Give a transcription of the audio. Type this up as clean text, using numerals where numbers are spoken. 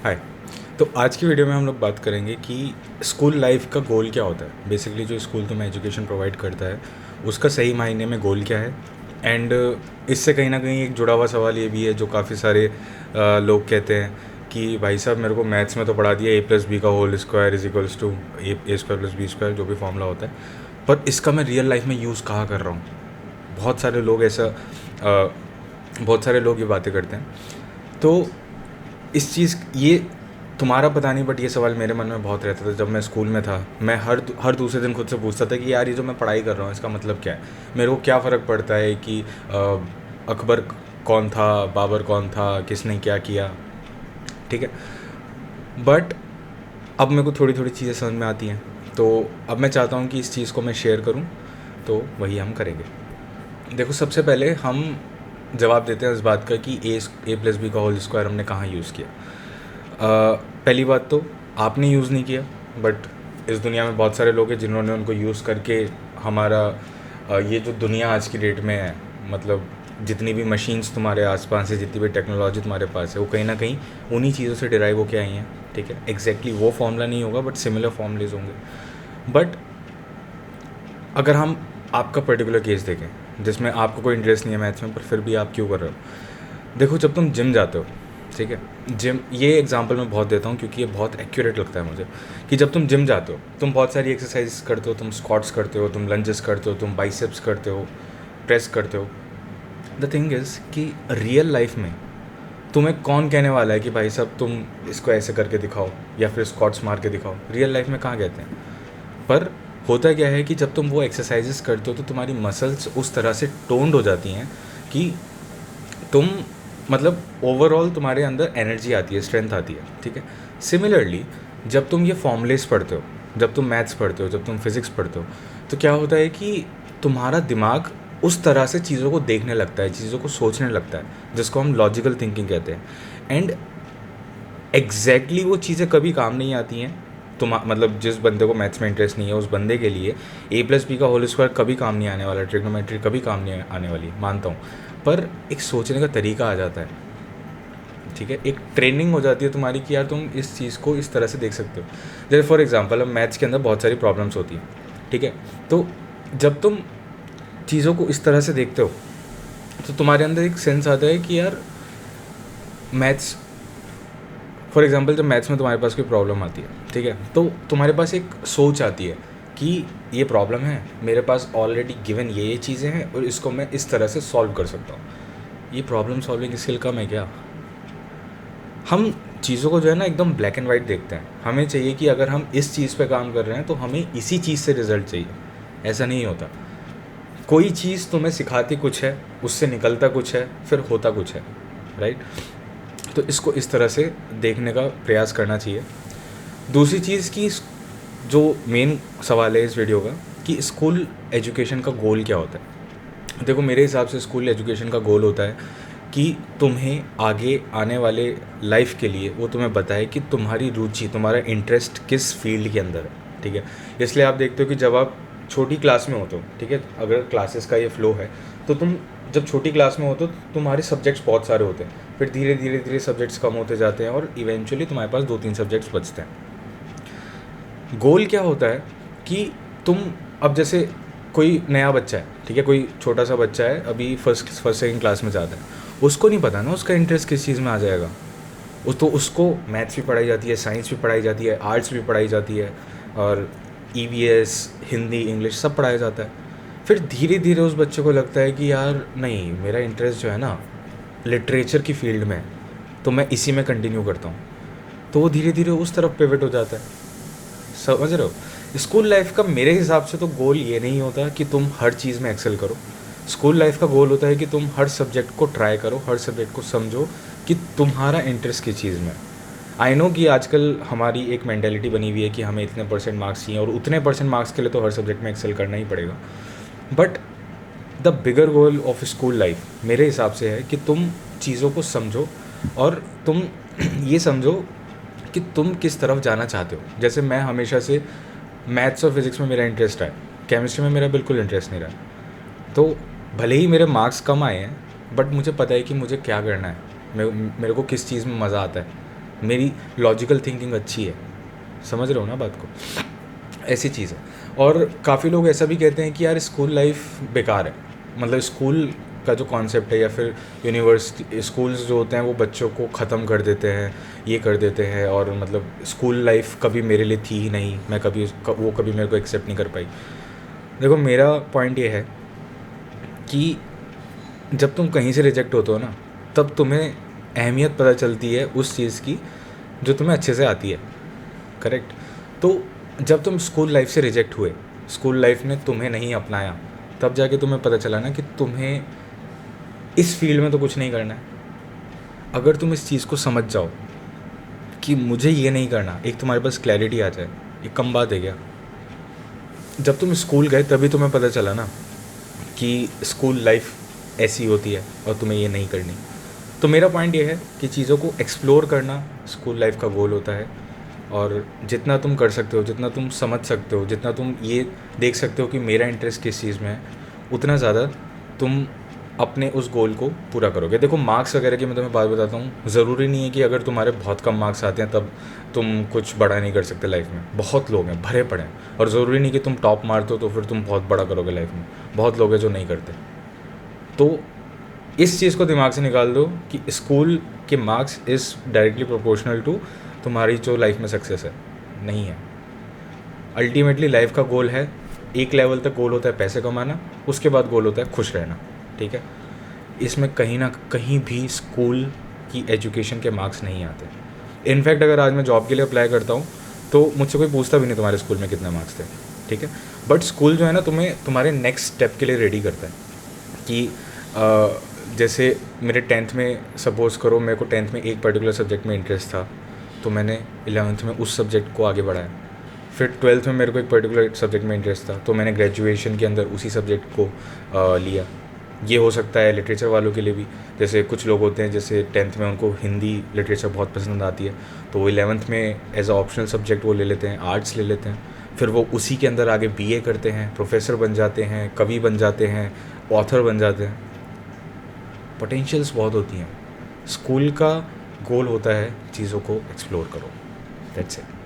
हाय। तो आज की वीडियो में हम लोग बात करेंगे कि स्कूल लाइफ का गोल क्या होता है। बेसिकली जो स्कूल तुम्हें एजुकेशन प्रोवाइड करता है उसका सही मायने में गोल क्या है। एंड इससे कहीं ना कहीं एक जुड़ा हुआ सवाल ये भी है जो काफ़ी सारे लोग कहते हैं कि भाई साहब मेरे को मैथ्स में तो पढ़ा दिया A+B का whole square is equals to A² + B² जो भी फॉर्मूला होता है, पर इसका मैं रियल लाइफ में यूज़ कहाँ कर रहा हूँ। बहुत सारे लोग ऐसा बहुत सारे लोग ये बातें करते हैं। तो इस चीज़ ये तुम्हारा पता नहीं, बट ये सवाल मेरे मन में बहुत रहता था जब मैं स्कूल में था। मैं हर दूसरे दिन खुद से पूछता था कि यार ये जो मैं पढ़ाई कर रहा हूँ इसका मतलब क्या है। मेरे को क्या फ़र्क पड़ता है कि अकबर कौन था, बाबर कौन था, किसने क्या किया, ठीक है। बट अब मेरे को थोड़ी थोड़ी चीज़ें समझ में आती हैं, तो अब मैं चाहता हूँ कि इस चीज़ को मैं शेयर करूँ, तो वही हम करेंगे। देखो, सबसे पहले हम जवाब देते हैं इस बात का कि A+B का होल स्क्वायर हमने कहाँ यूज़ किया। पहली बात तो आपने यूज़ नहीं किया, बट इस दुनिया में बहुत सारे लोग हैं जिन्होंने उनको यूज़ करके हमारा ये जो दुनिया आज की डेट में है, मतलब जितनी भी मशीन्स तुम्हारे आसपास है, जितनी भी टेक्नोलॉजी तुम्हारे पास है, वो कहीं ना कहीं उन्हीं चीज़ों से डिराइव होके आई हैं, ठीक है। एग्जैक्टली वो फॉर्मूला नहीं होगा बट सिमिलर फॉर्मूलेज होंगे। बट अगर हम आपका पर्टिकुलर केस देखें जिसमें आपको कोई इंटरेस्ट नहीं है मैथ्स में, पर फिर भी आप क्यों कर रहे हो। देखो, जब तुम जिम जाते हो, ठीक है, जिम, ये एग्जांपल मैं बहुत देता हूँ क्योंकि ये बहुत एक्यूरेट लगता है मुझे, कि जब तुम जिम जाते हो तुम बहुत सारी एक्सरसाइज करते हो, तुम स्क्वाट्स करते हो, तुम लंजेस करते हो, तुम बाइसेप्स करते हो, प्रेस करते हो। द थिंग इज़ कि रियल लाइफ में तुम्हें कौन कहने वाला है कि भाई साहब तुम इसको ऐसे करके दिखाओ या फिर स्क्वाट्स मार के दिखाओ। रियल लाइफ में कहाँ कहते हैं। पर होता क्या है कि जब तुम वो एक्सरसाइजेस करते हो तो तुम्हारी मसल्स उस तरह से टोन्ड हो जाती हैं कि तुम, मतलब ओवरऑल तुम्हारे अंदर एनर्जी आती है, स्ट्रेंथ आती है, ठीक है। सिमिलरली जब तुम ये फॉर्मूलेस पढ़ते हो, जब तुम मैथ्स पढ़ते हो, जब तुम फिज़िक्स पढ़ते हो, तो क्या होता है कि तुम्हारा दिमाग उस तरह से चीज़ों को देखने लगता है, चीज़ों को सोचने लगता है, जिसको हम लॉजिकल थिंकिंग कहते हैं। एंड एग्जैक्टली वो चीज़ें कभी काम नहीं आती हैं। तुम, मतलब जिस बंदे को मैथ्स में इंटरेस्ट नहीं है उस बंदे के लिए A+B का होल स्क्वायर कभी काम नहीं आने वाला, ट्रिग्नोमेट्री कभी काम नहीं आने वाली, मानता हूँ। पर एक सोचने का तरीका आ जाता है, ठीक है। एक ट्रेनिंग हो जाती है तुम्हारी कि यार तुम इस चीज़ को इस तरह से देख सकते हो। जैसे फॉर एग्जांपल अब मैथ्स के अंदर बहुत सारी प्रॉब्लम्स होती हैं, ठीक है। तो जब तुम चीज़ों को इस तरह से देखते हो तो तुम्हारे अंदर एक सेंस आता है कि यार मैथ्स, फॉर एग्जांपल जब मैथ्स में तुम्हारे पास कोई प्रॉब्लम आती है, ठीक है, तो तुम्हारे पास एक सोच आती है कि ये प्रॉब्लम है, मेरे पास ऑलरेडी गिवन ये चीज़ें हैं और इसको मैं इस तरह से सॉल्व कर सकता हूँ। ये प्रॉब्लम सॉल्विंग स्किल कम है क्या। हम चीज़ों को जो है ना एकदम ब्लैक एंड वाइट देखते हैं। हमें चाहिए कि अगर हम इस चीज़ पे काम कर रहे हैं तो हमें इसी चीज़ से रिजल्ट चाहिए। ऐसा नहीं होता। कोई चीज़ तुम्हें सिखाती कुछ है, उससे निकलता कुछ है, फिर होता कुछ है, राइट। तो इसको इस तरह से देखने का प्रयास करना चाहिए। दूसरी चीज़ की जो मेन सवाल है इस वीडियो का, कि स्कूल एजुकेशन का गोल क्या होता है। देखो, मेरे हिसाब से स्कूल एजुकेशन का गोल होता है कि तुम्हें आगे आने वाले लाइफ के लिए वो तुम्हें बताए कि तुम्हारी रुचि, तुम्हारा इंटरेस्ट किस फील्ड के अंदर है, ठीक है। इसलिए आप देखते हो कि जब आप छोटी क्लास में होते हो, ठीक है, अगर क्लासेस का ये फ्लो है, तो तुम जब छोटी क्लास में होते हो तो तुम्हारे सब्जेक्ट्स बहुत सारे होते हैं, फिर धीरे धीरे धीरे सब्जेक्ट्स कम होते जाते हैं और इवेंचुअली तुम्हारे पास 2-3 सब्जेक्ट्स बचते हैं। गोल क्या होता है कि तुम, अब जैसे कोई नया बच्चा है, ठीक है, कोई छोटा सा बच्चा है, अभी फर्स्ट सेकंड क्लास में जाता है, उसको नहीं पता ना उसका इंटरेस्ट किस चीज़ में आ जाएगा। तो उसको मैथ्स भी पढ़ाई जाती है, साइंस भी पढ़ाई जाती है, आर्ट्स भी पढ़ाई जाती है, और EVS, हिंदी, इंग्लिश सब पढ़ाया जाता है। फिर धीरे धीरे उस बच्चे को लगता है कि यार नहीं, मेरा इंटरेस्ट जो है ना लिटरेचर की फील्ड में है, तो मैं इसी में कंटिन्यू करता हूँ। तो वो धीरे धीरे उस तरफ पिवट हो जाता है। समझ रहे हो। स्कूल लाइफ का मेरे हिसाब से तो गोल ये नहीं होता कि तुम हर चीज़ में एक्सेल करो। स्कूल लाइफ का गोल होता है कि तुम हर सब्जेक्ट को ट्राई करो, हर सब्जेक्ट को समझो कि तुम्हारा इंटरेस्ट किस चीज़ में है। आई नो कि आजकल हमारी एक मेंटेलिटी बनी हुई है कि हमें इतने परसेंट मार्क्स चाहिए और उतने परसेंट मार्क्स के लिए तो हर सब्जेक्ट में एक्सेल करना ही पड़ेगा। But the bigger goal of school life मेरे हिसाब से है कि तुम चीज़ों को समझो और तुम ये समझो कि तुम किस तरफ जाना चाहते हो। जैसे मैं हमेशा से मैथ्स और फिज़िक्स में मेरा इंटरेस्ट है, केमिस्ट्री में मेरा बिल्कुल इंटरेस्ट नहीं रहा। तो भले ही मेरे मार्क्स कम आए हैं, बट मुझे पता है कि मुझे क्या करना है, मेरे को किस चीज़ में मज़ा आता है। मेरी लॉजिकल थिंकिंग अच्छी है, समझ रहे हो ना बात को, ऐसी चीज़ है। और काफ़ी लोग ऐसा भी कहते हैं कि यार स्कूल लाइफ बेकार है, मतलब स्कूल का जो कॉन्सेप्ट है या फिर यूनिवर्सिटी स्कूल्स जो होते हैं वो बच्चों को ख़त्म कर देते हैं, ये कर देते हैं, और मतलब स्कूल लाइफ कभी मेरे लिए थी ही नहीं, मैं कभी वो कभी मेरे को एक्सेप्ट नहीं कर पाई। देखो मेरा पॉइंट ये है कि जब तुम कहीं से रिजेक्ट होते हो ना, तब तुम्हें अहमियत पता चलती है उस चीज़ की जो तुम्हें अच्छे से आती है, करेक्ट। तो जब तुम स्कूल लाइफ से रिजेक्ट हुए, स्कूल लाइफ ने तुम्हें नहीं अपनाया, तब जाके तुम्हें पता चला ना कि तुम्हें इस फील्ड में तो कुछ नहीं करना है। अगर तुम इस चीज़ को समझ जाओ कि मुझे ये नहीं करना, एक तुम्हारे पास क्लैरिटी आ जाए, एक कम बात है क्या। जब तुम स्कूल गए तभी तुम्हें पता चला ना कि स्कूल लाइफ ऐसी होती है और तुम्हें ये नहीं करनी। तो मेरा पॉइंट ये है कि चीज़ों को एक्सप्लोर करना स्कूल लाइफ का गोल होता है, और जितना तुम कर सकते हो, जितना तुम समझ सकते हो, जितना तुम ये देख सकते हो कि मेरा इंटरेस्ट किस चीज़ में है, उतना ज़्यादा तुम अपने उस गोल को पूरा करोगे। देखो मार्क्स वगैरह की मैं तुम्हें बात बताता हूँ, ज़रूरी नहीं है कि अगर तुम्हारे बहुत कम मार्क्स आते हैं तब तुम कुछ बड़ा नहीं कर सकते लाइफ में। बहुत लोग हैं भरे पड़े हैं, और ज़रूरी नहीं कि तुम टॉप मारते हो तो फिर तुम बहुत बड़ा करोगे लाइफ में। बहुत लोग हैं जो नहीं करते। तो इस चीज़ को दिमाग से निकाल दो कि स्कूल के marks is directly proportional to तुम्हारी जो लाइफ में सक्सेस है, नहीं है। अल्टीमेटली लाइफ का गोल है, एक लेवल तक गोल होता है पैसे कमाना, उसके बाद गोल होता है खुश रहना, ठीक है। इसमें कहीं ना कहीं भी स्कूल की एजुकेशन के मार्क्स नहीं आते। इनफैक्ट अगर आज मैं जॉब के लिए अप्लाई करता हूँ तो मुझसे कोई पूछता भी नहीं तुम्हारे स्कूल में कितने मार्क्स थे, ठीक है। बट स्कूल जो है ना तुम्हें तुम्हारे नेक्स्ट स्टेप के लिए रेडी करता है कि जैसे मेरे 10th में सपोज़ करो मेरे को 10th में एक पर्टिकुलर सब्जेक्ट में इंटरेस्ट था, तो मैंने 11th में उस सब्जेक्ट को आगे बढ़ाया। फिर 12th में मेरे को एक पर्टिकुलर सब्जेक्ट में इंटरेस्ट था, तो मैंने ग्रेजुएशन के अंदर उसी सब्जेक्ट को लिया। ये हो सकता है लिटरेचर वालों के लिए भी, जैसे कुछ लोग होते हैं जैसे 10th में उनको हिंदी लिटरेचर बहुत पसंद आती है, तो वो 11th में एज अ ऑप्शनल सब्जेक्ट वो ले लेते हैं, आर्ट्स ले लेते हैं। फिर वो उसी के अंदर आगे बीए करते हैं, प्रोफेसर बन जाते हैं, कवि बन जाते हैं, ऑथर बन जाते हैं। पोटेंशियल्स बहुत होती हैं। स्कूल का गोल होता है चीज़ों को एक्सप्लोर करो, दैट्स इट।